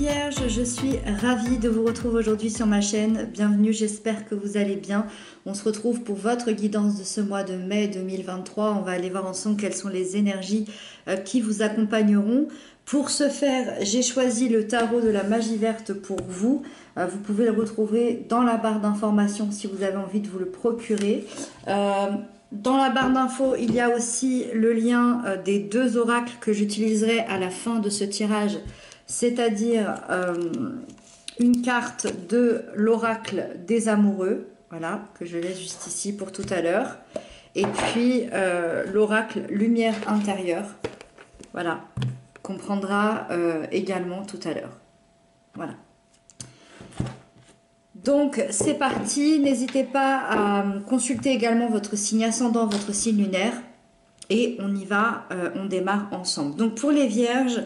Vierges, je suis ravie de vous retrouver aujourd'hui sur ma chaîne. Bienvenue, j'espère que vous allez bien. On se retrouve pour votre guidance de ce mois de mai 2023. On va aller voir ensemble quelles sont les énergies qui vous accompagneront. Pour ce faire, j'ai choisi le tarot de la magie verte pour vous. Vous pouvez le retrouver dans la barre d'informations si vous avez envie de vous le procurer. Dans la barre d'infos, il y a aussi le lien des deux oracles que j'utiliserai à la fin de ce tirage, c'est-à-dire une carte de l'oracle des amoureux, voilà, que je laisse juste ici pour tout à l'heure, et puis l'oracle lumière intérieure, voilà, qu'on prendra également tout à l'heure, voilà. Donc c'est parti, n'hésitez pas à consulter également votre signe ascendant, votre signe lunaire, et on y va, on démarre ensemble. Donc pour les vierges,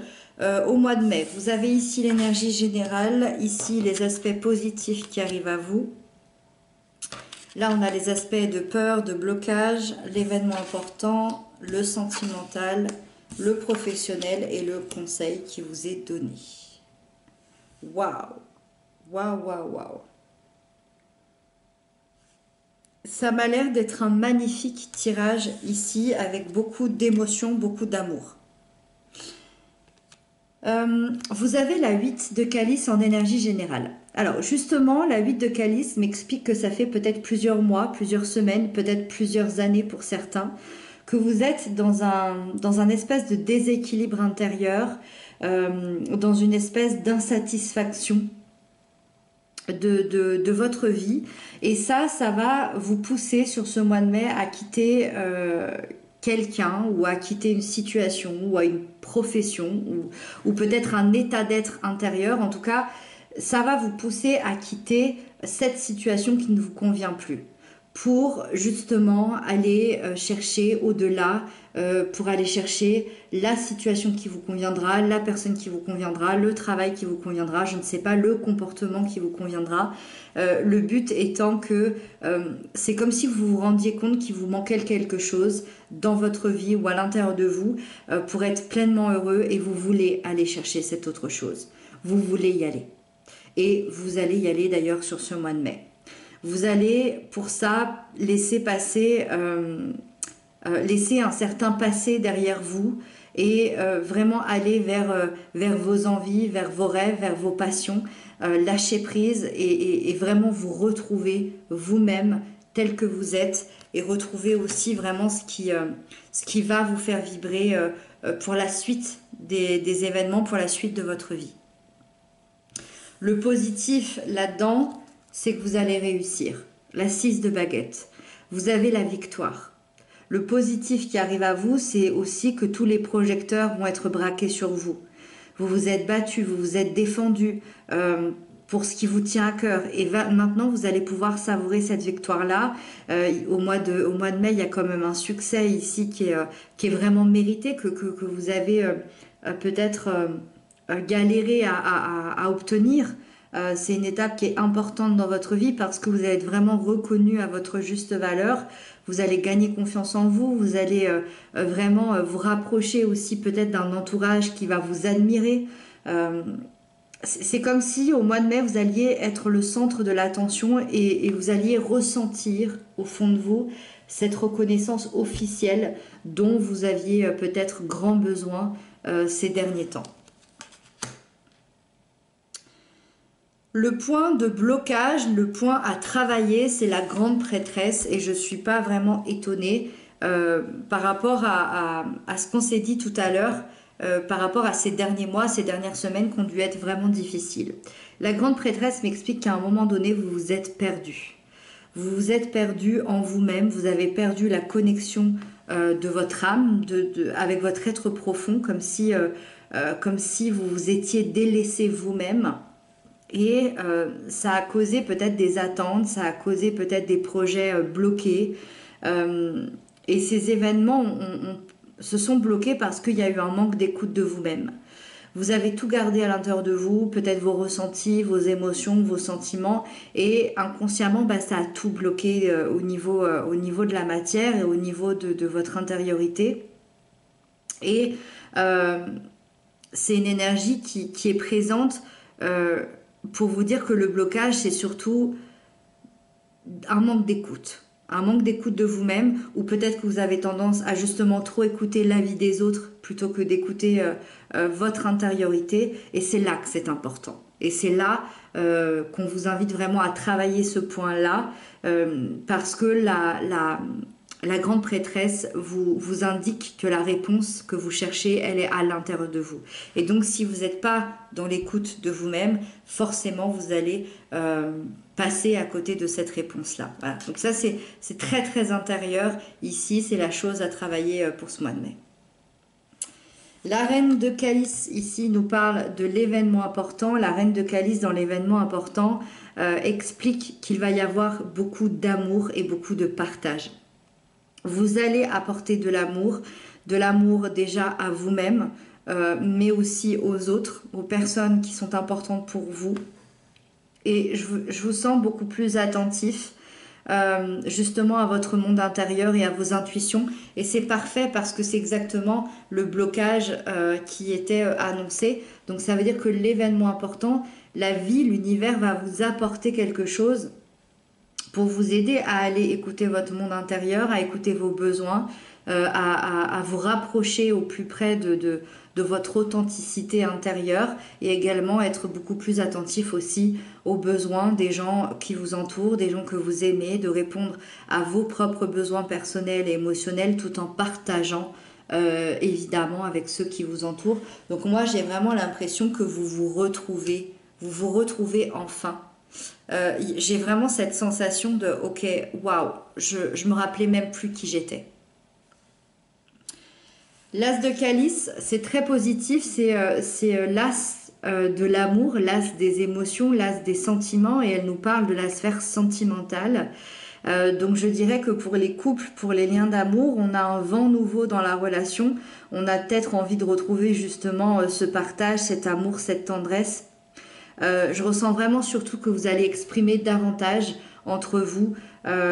au mois de mai, vous avez ici l'énergie générale, ici les aspects positifs qui arrivent à vous. Là on a les aspects de peur, de blocage, l'événement important, le sentimental, le professionnel et le conseil qui vous est donné. Waouh, waouh, waouh, waouh. Ça m'a l'air d'être un magnifique tirage ici, avec beaucoup d'émotion, beaucoup d'amour. Vous avez la 8 de calice en énergie générale. Alors justement, la 8 de calice m'explique que ça fait peut-être plusieurs mois, plusieurs semaines, peut-être plusieurs années pour certains, que vous êtes dans un espèce de déséquilibre intérieur, dans une espèce d'insatisfaction de votre vie, et ça va vous pousser sur ce mois de mai à quitter quelqu'un, ou à quitter une situation, ou à une profession, ou peut-être un état d'être intérieur. En tout cas, ça va vous pousser à quitter cette situation qui ne vous convient plus, pour justement aller chercher au-delà, pour aller chercher la situation qui vous conviendra, la personne qui vous conviendra, le travail qui vous conviendra, je ne sais pas, le comportement qui vous conviendra. Le but étant que c'est comme si vous vous rendiez compte qu'il vous manquait quelque chose dans votre vie ou à l'intérieur de vous pour être pleinement heureux, et vous voulez aller chercher cette autre chose. Vous voulez y aller. Et vous allez y aller d'ailleurs sur ce mois de mai. Vous allez pour ça laisser passer, laisser un certain passé derrière vous, et vraiment aller vers vos envies, vers vos rêves, vers vos passions, lâcher prise et vraiment vous retrouver vous-même tel que vous êtes, et retrouver aussi vraiment ce qui va vous faire vibrer pour la suite des événements, pour la suite de votre vie. Le positif là-dedans, c'est que vous allez réussir. La 6 de baguette. Vous avez la victoire. Le positif qui arrive à vous, c'est aussi que tous les projecteurs vont être braqués sur vous. Vous vous êtes battu, vous vous êtes défendu pour ce qui vous tient à cœur. Et maintenant, vous allez pouvoir savourer cette victoire-là. Au mois de mai, il y a quand même un succès ici qui est vraiment mérité, que vous avez peut-être galéré à obtenir. C'est une étape qui est importante dans votre vie, parce que vous allez être vraiment reconnu à votre juste valeur. Vous allez gagner confiance en vous, vous allez vraiment vous rapprocher aussi peut-être d'un entourage qui va vous admirer. C'est comme si au mois de mai, vous alliez être le centre de l'attention, et vous alliez ressentir au fond de vous cette reconnaissance officielle dont vous aviez peut-être grand besoin ces derniers temps. Le point de blocage, le point à travailler, c'est la grande prêtresse, et je ne suis pas vraiment étonnée par rapport à ce qu'on s'est dit tout à l'heure, par rapport à ces derniers mois, ces dernières semaines qui ont dû être vraiment difficiles. La grande prêtresse m'explique qu'à un moment donné, vous vous êtes perdu. Vous vous êtes perdu en vous-même, vous avez perdu la connexion de votre âme, avec votre être profond, comme si vous vous étiez délaissé vous-même. Et ça a causé peut-être des attentes, ça a causé peut-être des projets bloqués. Et ces événements se sont bloqués parce qu'il y a eu un manque d'écoute de vous-même. Vous avez tout gardé à l'intérieur de vous, peut-être vos ressentis, vos émotions, vos sentiments, et inconsciemment, ça a tout bloqué au niveau de la matière et au niveau de votre intériorité. Et c'est une énergie qui est présente pour vous dire que le blocage, c'est surtout un manque d'écoute. Un manque d'écoute de vous-même, ou peut-être que vous avez tendance à justement trop écouter l'avis des autres plutôt que d'écouter votre intériorité. Et c'est là que c'est important. Et c'est là qu'on vous invite vraiment à travailler ce point-là, parce que la grande prêtresse vous indique que la réponse que vous cherchez, elle est à l'intérieur de vous. Et donc, si vous n'êtes pas dans l'écoute de vous-même, forcément, vous allez passer à côté de cette réponse-là. Voilà. Donc ça, c'est très, très intérieur. Ici, c'est la chose à travailler pour ce mois de mai. La reine de calice, ici, nous parle de l'événement important. La reine de calice, dans l'événement important, explique qu'il va y avoir beaucoup d'amour et beaucoup de partage. Vous allez apporter de l'amour déjà à vous-même, mais aussi aux autres, aux personnes qui sont importantes pour vous. Et je vous sens beaucoup plus attentif justement à votre monde intérieur et à vos intuitions. Et c'est parfait parce que c'est exactement le blocage qui était annoncé. Donc ça veut dire que l'événement important, la vie, l'univers va vous apporter quelque chose pour vous aider à aller écouter votre monde intérieur, à écouter vos besoins, à vous rapprocher au plus près de votre authenticité intérieure et également être beaucoup plus attentif aussi aux besoins des gens qui vous entourent, des gens que vous aimez, de répondre à vos propres besoins personnels et émotionnels tout en partageant évidemment avec ceux qui vous entourent. Donc moi j'ai vraiment l'impression que vous vous retrouvez enfin. J'ai vraiment cette sensation de ok, waouh, je me rappelais même plus qui j'étais. L'as de calice, c'est très positif, c'est l'as de l'amour, l'as des émotions, l'as des sentiments, et elle nous parle de la sphère sentimentale. Donc je dirais que pour les couples, pour les liens d'amour, on a un vent nouveau dans la relation, on a peut-être envie de retrouver justement ce partage, cet amour, cette tendresse. Je ressens vraiment surtout que vous allez exprimer davantage entre vous,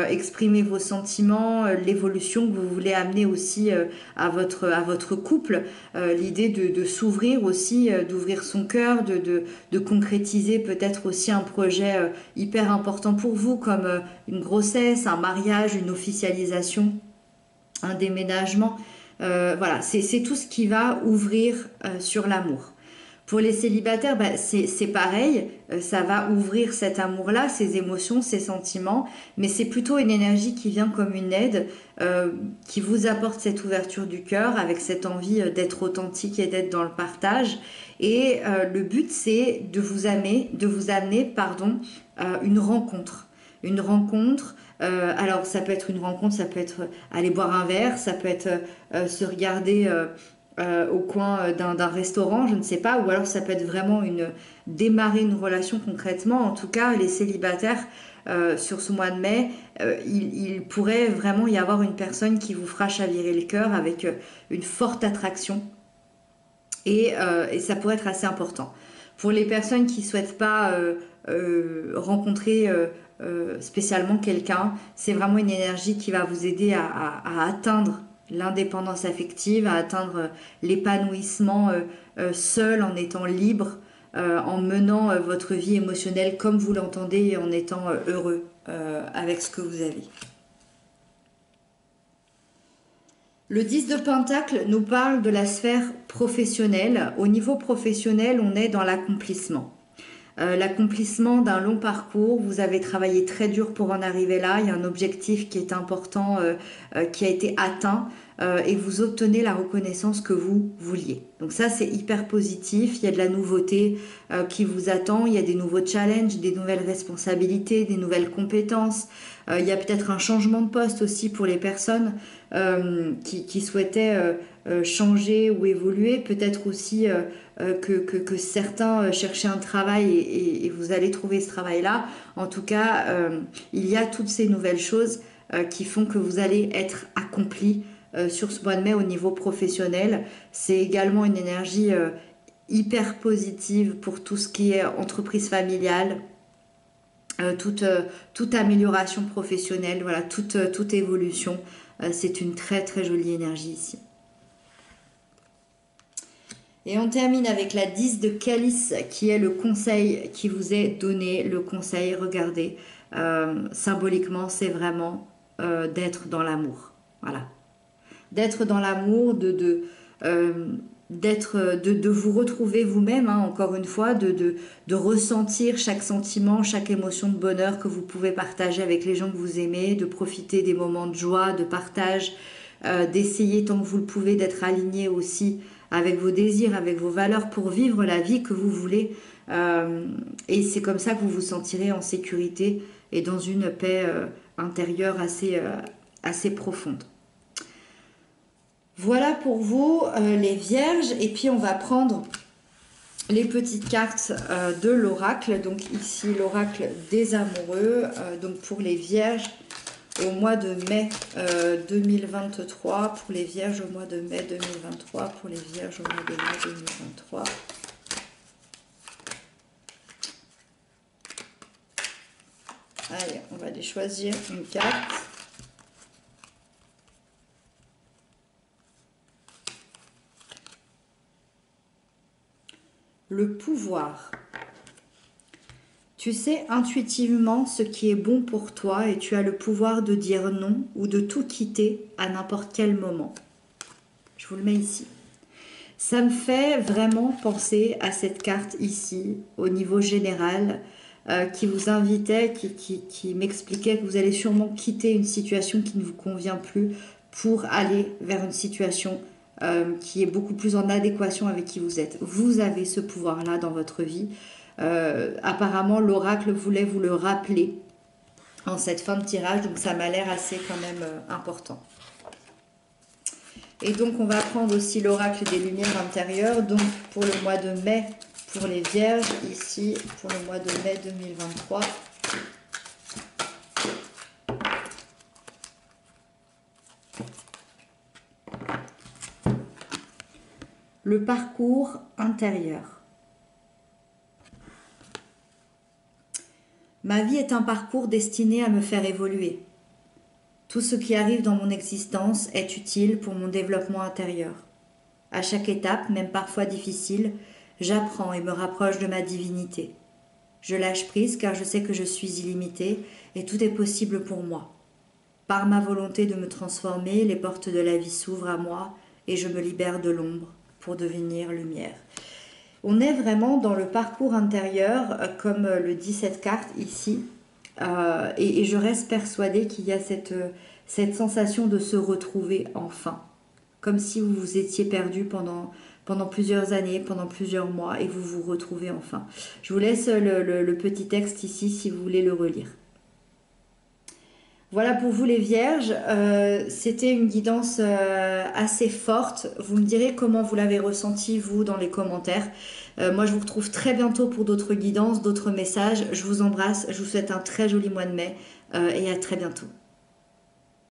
exprimer vos sentiments, l'évolution que vous voulez amener aussi à votre couple, l'idée de s'ouvrir aussi, d'ouvrir son cœur, de concrétiser peut-être aussi un projet hyper important pour vous, comme une grossesse, un mariage, une officialisation, un déménagement. Voilà, c'est tout ce qui va ouvrir sur l'amour. Pour les célibataires, bah, c'est pareil, ça va ouvrir cet amour-là, ces émotions, ces sentiments, mais c'est plutôt une énergie qui vient comme une aide, qui vous apporte cette ouverture du cœur, avec cette envie d'être authentique et d'être dans le partage. Et le but, c'est de vous amener, une rencontre. Une rencontre, alors ça peut être une rencontre, ça peut être aller boire un verre, ça peut être se regarder au coin d'un restaurant, je ne sais pas, ou alors ça peut être vraiment démarrer une relation concrètement. En tout cas, les célibataires, sur ce mois de mai, il pourrait vraiment y avoir une personne qui vous fera chavirer le cœur avec une forte attraction et ça pourrait être assez important. Pour les personnes qui ne souhaitent pas rencontrer spécialement quelqu'un, c'est vraiment une énergie qui va vous aider à atteindre l'indépendance affective, à atteindre l'épanouissement seul, en étant libre, en menant votre vie émotionnelle comme vous l'entendez et en étant heureux avec ce que vous avez. Le 10 de Pentacle nous parle de la sphère professionnelle. Au niveau professionnel, on est dans l'accomplissement. L'accomplissement d'un long parcours, vous avez travaillé très dur pour en arriver là, il y a un objectif qui est important, qui a été atteint, et vous obtenez la reconnaissance que vous vouliez. Donc ça, c'est hyper positif, il y a de la nouveauté qui vous attend, il y a des nouveaux challenges, des nouvelles responsabilités, des nouvelles compétences, il y a peut-être un changement de poste aussi pour les personnes qui souhaitaient changer ou évoluer, peut-être aussi que certains cherchaient un travail et vous allez trouver ce travail-là. En tout cas, il y a toutes ces nouvelles choses qui font que vous allez être accompli sur ce mois de mai au niveau professionnel. C'est également une énergie hyper positive pour tout ce qui est entreprise familiale, toute amélioration professionnelle, voilà, toute évolution. C'est une très très jolie énergie ici. Et on termine avec la 10 de calice qui est le conseil qui vous est donné. Le conseil, regardez, symboliquement, c'est vraiment d'être dans l'amour. Voilà. D'être dans l'amour, de vous retrouver vous-même, hein, encore une fois, de ressentir chaque sentiment, chaque émotion de bonheur que vous pouvez partager avec les gens que vous aimez, de profiter des moments de joie, de partage, d'essayer tant que vous le pouvez d'être aligné aussi avec vos désirs, avec vos valeurs pour vivre la vie que vous voulez. Et c'est comme ça que vous vous sentirez en sécurité et dans une paix intérieure assez profonde. Voilà pour vous les vierges, et puis on va prendre les petites cartes de l'oracle. Donc ici l'oracle des amoureux, donc pour les vierges au mois de mai 2023, pour les vierges au mois de mai 2023, pour les vierges au mois de mai 2023. Allez, on va aller choisir une carte. Le pouvoir. Tu sais intuitivement ce qui est bon pour toi et tu as le pouvoir de dire non ou de tout quitter à n'importe quel moment. Je vous le mets ici. Ça me fait vraiment penser à cette carte ici, au niveau général, qui vous invitait, qui m'expliquait que vous allez sûrement quitter une situation qui ne vous convient plus pour aller vers une situation qui est beaucoup plus en adéquation avec qui vous êtes. Vous avez ce pouvoir-là dans votre vie. Apparemment, l'oracle voulait vous le rappeler en cette fin de tirage, donc ça m'a l'air assez quand même important. Et donc, on va prendre aussi l'oracle des lumières intérieures, donc pour le mois de mai, pour les vierges, ici, pour le mois de mai 2023. Le parcours intérieur. Ma vie est un parcours destiné à me faire évoluer. Tout ce qui arrive dans mon existence est utile pour mon développement intérieur. À chaque étape, même parfois difficile, j'apprends et me rapproche de ma divinité. Je lâche prise car je sais que je suis illimitée et tout est possible pour moi. Par ma volonté de me transformer, les portes de la vie s'ouvrent à moi et je me libère de l'ombre pour devenir lumière. On est vraiment dans le parcours intérieur, comme le dit cette carte ici, et je reste persuadée qu'il y a cette sensation de se retrouver enfin, comme si vous vous étiez perdu pendant plusieurs années, pendant plusieurs mois, et vous vous retrouvez enfin. Je vous laisse le petit texte ici si vous voulez le relire. Voilà pour vous les vierges, c'était une guidance assez forte. Vous me direz comment vous l'avez ressenti vous dans les commentaires. Moi je vous retrouve très bientôt pour d'autres guidances, d'autres messages. Je vous embrasse, je vous souhaite un très joli mois de mai et à très bientôt.